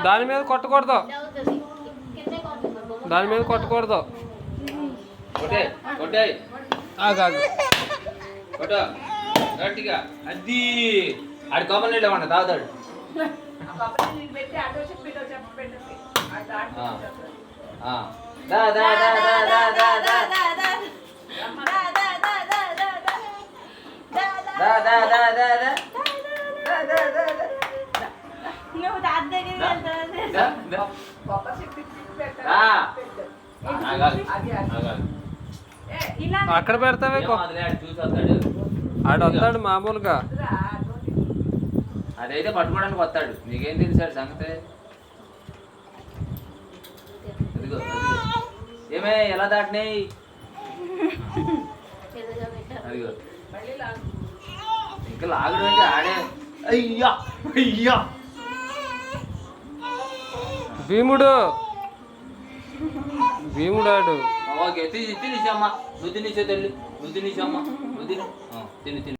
దాని మీద కొట్టకూడదు, దాని మీద కొట్టకూడదు. గట్టిగా అది ఆడి కొబ్బరి నీళ్ళు ఇవ్వండి తాగుతాడు. అక్కడ పెడతావే, ఆడు వస్తాడు మామూలుగా. అదైతే పట్టుకోవడానికి వస్తాడు, నీకేం తెలిసాడు సంగతి. అదిగో ఏమే ఎలా దాటినాయి, అదిగో ఇంకా లాగడం అంటే ఆడే. అయ్యా అయ్యా భీముడు, భీముడాడు. ఓకే తినేసమ్మా, నువ్వు తినేసే తల్లి, నువ్వు తినేసమ్మా, నువ్వు తిని తిని తిని.